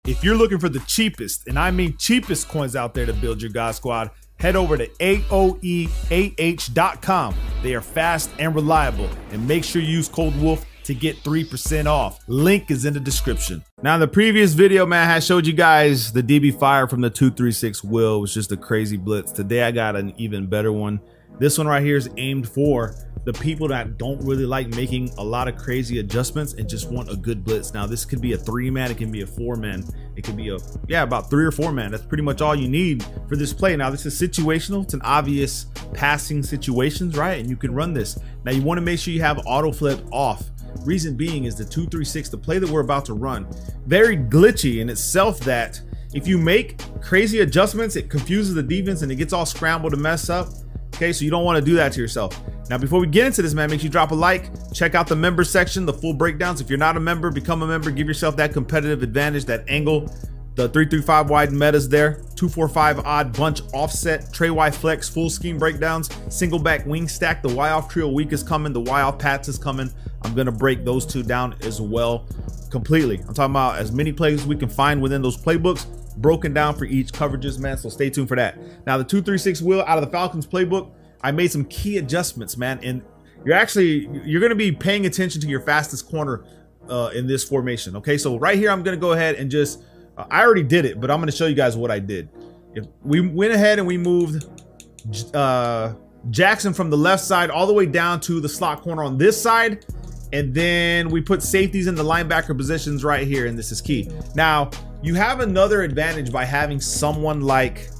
If you're looking for the cheapest, and I mean cheapest coins out there to build your God Squad, head over to aoeah.com. They are fast and reliable, and make sure you use code WOLF to get 3% off. Link is in the description. Now, in the previous video, man, I showed you guys the DB fire from the 236 Will. It was just a crazy blitz. Today, I got an even better one. This one right here is aimed for the people that don't really like making a lot of crazy adjustments and just want a good blitz. Now, this could be a 3-man, it can be a 4-man, it could be about 3 or 4-man. That's pretty much all you need for this play. Now, this is situational. It's an obvious passing situations, right? And you can run this. Now, you want to make sure you have auto flip off. Reason being is the 236, the play that we're about to run, very glitchy in itself, that if you make crazy adjustments, it confuses the defense and it gets all scrambled to mess up. Okay, so you don't want to do that to yourself. Now, before we get into this, man, make sure you drop a like, check out the member section, the full breakdowns. If you're not a member, become a member, give yourself that competitive advantage, that angle, the 335 wide metas there, 245 odd bunch offset, tray Y flex, full scheme breakdowns, single back wing stack, the Y off trio weak is coming, the Y off pats is coming. I'm gonna break those two down as well completely. I'm talking about as many plays as we can find within those playbooks, broken down for each coverages, man, so stay tuned for that. Now, the 236 Will out of the Falcons playbook, I made some key adjustments, man, and you're gonna be paying attention to your fastest corner in this formation. Okay, so right here I'm gonna go ahead and just I already did it, but I'm gonna show you guys what I did. If we went ahead and we moved Jackson from the left side all the way down to the slot corner on this side, and then we put safeties in the linebacker positions right here, and this is key. Now, you have another advantage by having someone like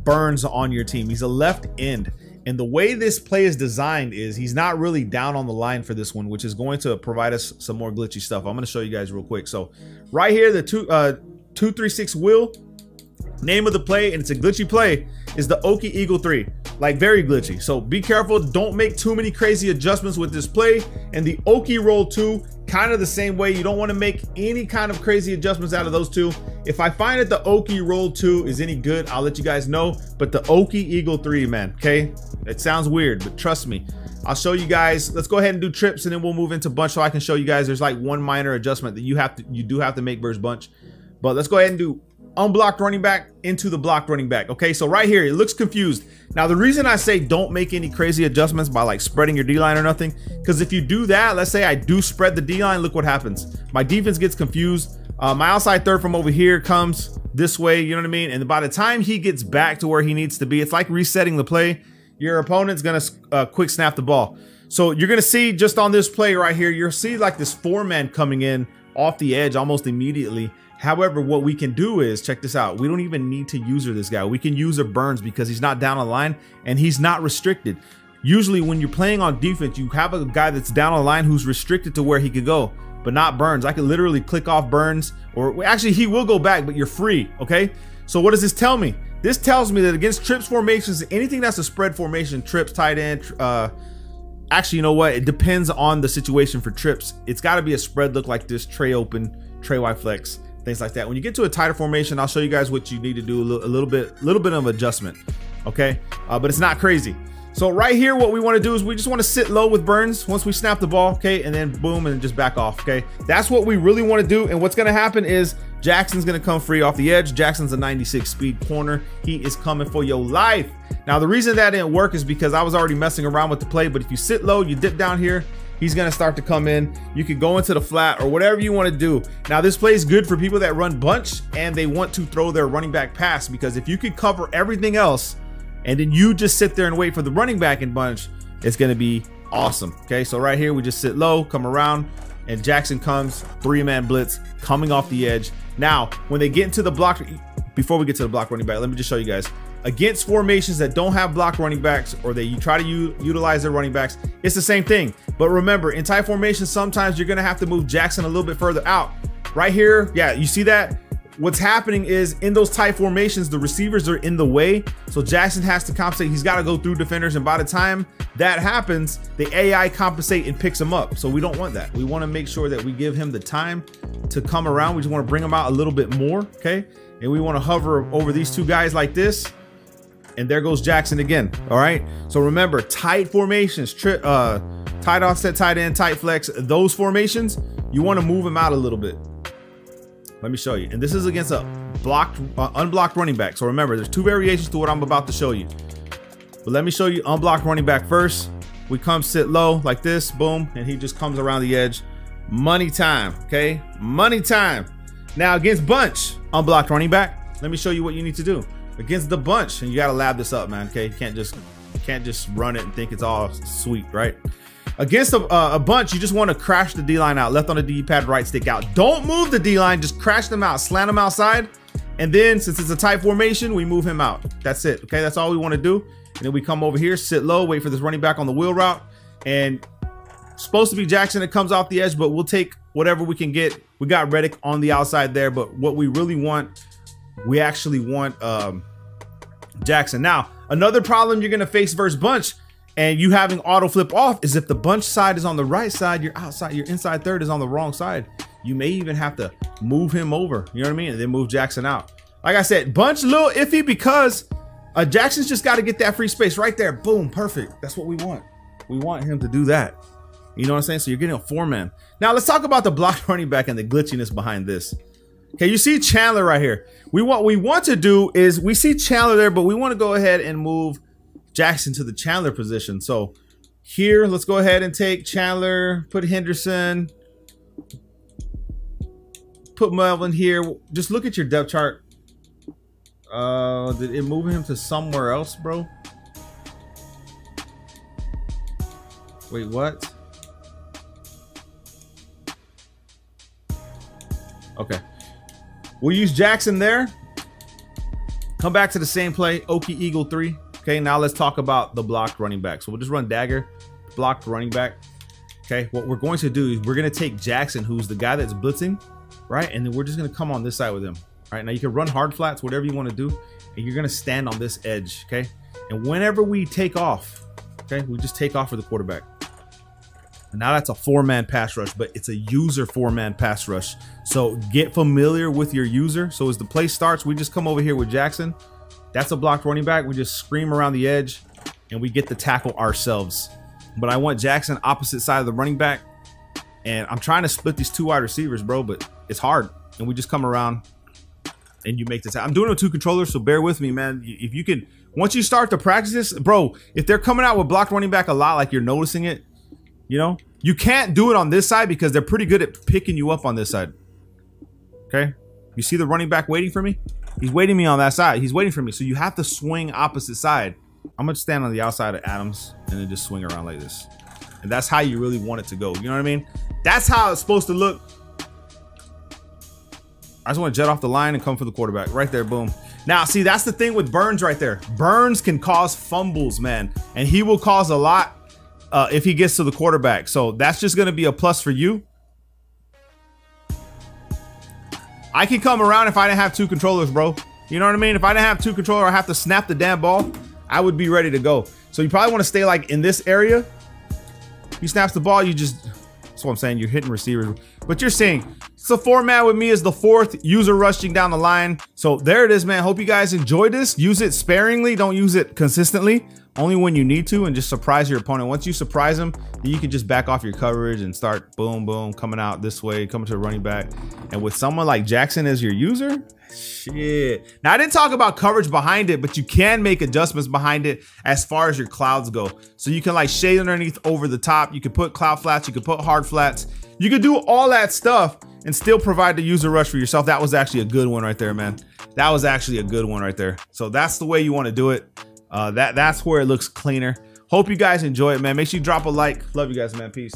Burns on your team. He's a left end, and the way this play is designed is he's not really down on the line for this one, which is going to provide us some more glitchy stuff. I'm going to show you guys real quick. So right here, the 236 Will, name of the play, and it's a glitchy play, is the Okie Eagle 3. Like, very glitchy. So be careful. Don't make too many crazy adjustments with this play. And the Okie Roll 2, kind of the same way. You don't want to make any kind of crazy adjustments out of those two. If I find that the Okie Roll 2 is any good, I'll let you guys know. But the Okie Eagle 3, man, okay? It sounds weird, but trust me. I'll show you guys. Let's go ahead and do trips, and then we'll move into bunch so I can show you guys there's like one minor adjustment that you do have to make versus bunch. But let's go ahead and do unblocked running back into the blocked running back. Okay, so right here, it looks confused. Now, the reason I say don't make any crazy adjustments by like spreading your D-line or nothing, because if you do that, let's say I do spread the D-line, look what happens. My defense gets confused. My outside third from over here comes this way, you know what I mean? And by the time he gets back to where he needs to be, it's like resetting the play. Your opponent's gonna quick snap the ball. So you're gonna see just on this play right here, you'll see like this 4-man coming in off the edge almost immediately. However, what we can do is, check this out. We don't even need to user this guy. We can user Burns because he's not down on the line and he's not restricted. Usually when you're playing on defense, you have a guy that's down on the line who's restricted to where he could go, but not Burns. I could literally click off Burns, or actually he will go back, but you're free, okay? So what does this tell me? This tells me that against trips formations, anything that's a spread formation, trips, tight end, actually, you know what? It depends on the situation for trips. It's gotta be a spread look like this, tray open, tray Y flex, things like that. When you get to a tighter formation, I'll show you guys what you need to do, a little bit of adjustment, okay? But it's not crazy. So right here, what we want to do is we just want to sit low with Burns once we snap the ball, okay? And then boom, and just back off, okay? That's what we really want to do. And what's going to happen is Jackson's going to come free off the edge. Jackson's a 96 speed corner. He is coming for your life. Now, the reason that didn't work is because I was already messing around with the play. But if you sit low, you dip down here, he's going to start to come in. You can go into the flat or whatever you want to do. Now, this play is good for people that run bunch and they want to throw their running back pass, because if you could cover everything else and then you just sit there and wait for the running back in bunch, it's going to be awesome. Okay, so right here, we just sit low, come around, and Jackson comes, 3-man blitz, coming off the edge. Now, when they get into the block, before we get to the block running back, let me just show you guys. Against formations that don't have block running backs, or you try to utilize their running backs, it's the same thing. But remember, in tight formations, sometimes you're going to have to move Jackson a little bit further out. Right here, yeah, you see that? What's happening is in those tight formations, the receivers are in the way. So Jackson has to compensate. He's got to go through defenders. And by the time that happens, the AI compensate and picks him up. So we don't want that. We want to make sure that we give him the time to come around. We just want to bring him out a little bit more. Okay. And we want to hover over these two guys like this. And there goes Jackson again. All right. So remember, tight formations, tight offset, tight end, tight flex, those formations, you want to move him out a little bit. Let me show you. And this is against a unblocked running back. So remember, there's two variations to what I'm about to show you. But let me show you unblocked running back first. We come sit low like this, boom, and he just comes around the edge. Money time, okay? Money time. Now against bunch, unblocked running back, let me show you what you need to do. Against the bunch, and you gotta lab this up, man, okay? You can't just run it and think it's all sweet, right? Against a bunch, you just wanna crash the D-line out, left on the D-pad, right stick out. Don't move the D-line, just crash them out, slant them outside, and then since it's a tight formation, we move him out. That's it, okay? That's all we wanna do. And then we come over here, sit low, wait for this running back on the wheel route, and supposed to be Jackson that comes off the edge, but we'll take whatever we can get. We got Reddick on the outside there, but what we really want, we actually want Jackson. Now, another problem you're gonna face versus bunch and you having auto flip off is if the bunch side is on the right side, your inside third is on the wrong side. You may even have to move him over, you know what I mean? And then move Jackson out. Like I said, bunch a little iffy because Jackson's just got to get that free space right there. Boom, perfect. That's what we want. We want him to do that. You know what I'm saying? So you're getting a 4-man. Now let's talk about the blocked running back and the glitchiness behind this. Okay, you see Chandler right here. What we want to do is we see Chandler there, but we want to go ahead and move Jackson to the Chandler position. So here, let's go ahead and take Chandler, put Henderson, put Melvin here. Just look at your depth chart. Did it move him to somewhere else, bro? Wait, what? Okay. We'll use Jackson there. Come back to the same play. Okie Eagle 3. Okay, now let's talk about the blocked running back. So we'll just run dagger, blocked running back. Okay, what we're going to do is we're going to take Jackson, who's the guy that's blitzing, right? And then we're just going to come on this side with him. All right, now you can run hard flats, whatever you want to do, and you're going to stand on this edge, okay? And whenever we take off, okay, we just take off for the quarterback. And now that's a 4-man pass rush, but it's a user 4-man pass rush. So get familiar with your user. So as the play starts, we just come over here with Jackson. That's a blocked running back. We just scream around the edge and we get the tackle ourselves. But I want Jackson opposite side of the running back. And I'm trying to split these 2 wide receivers, bro, but it's hard. And we just come around and you make this. I'm doing it with 2 controllers, so bear with me, man. If you can, once you start to practice this, bro, if they're coming out with blocked running back a lot, like you're noticing it, you know, you can't do it on this side because they're pretty good at picking you up on this side. Okay, you see the running back waiting for me? He's waiting me on that side. He's waiting for me. So you have to swing opposite side. I'm gonna stand on the outside of Adams and then just swing around like this. And that's how you really want it to go. You know what I mean? That's how it's supposed to look. I just want to jet off the line and come for the quarterback. Right there, boom. Now, see, that's the thing with Burns right there. Burns can cause fumbles, man. And he will cause a lot if he gets to the quarterback. So that's just going to be a plus for you. I can come around if I didn't have 2 controllers, bro. You know what I mean? If I didn't have 2 controllers, I have to snap the damn ball, I would be ready to go. So you probably want to stay like in this area. He snaps the ball, you just, that's what I'm saying, you're hitting receivers. But you're seeing, it's a 4-man with me is the 4th user rushing down the line. So there it is, man. Hope you guys enjoyed this. Use it sparingly. Don't use it consistently. Only when you need to, and just surprise your opponent. Once you surprise them, then you can just back off your coverage and start boom, boom, coming out this way, coming to the running back. And with someone like Jackson as your user, shit. Now, I didn't talk about coverage behind it, but you can make adjustments behind it as far as your clouds go. So you can like shade underneath over the top. You can put cloud flats. You can put hard flats. You can do all that stuff and still provide the user rush for yourself. That was actually a good one right there, man. That was actually a good one right there. So that's the way you want to do it. That's where it looks cleaner. Hope you guys enjoy it, man. Make sure you drop a like. Love you guys, man. Peace.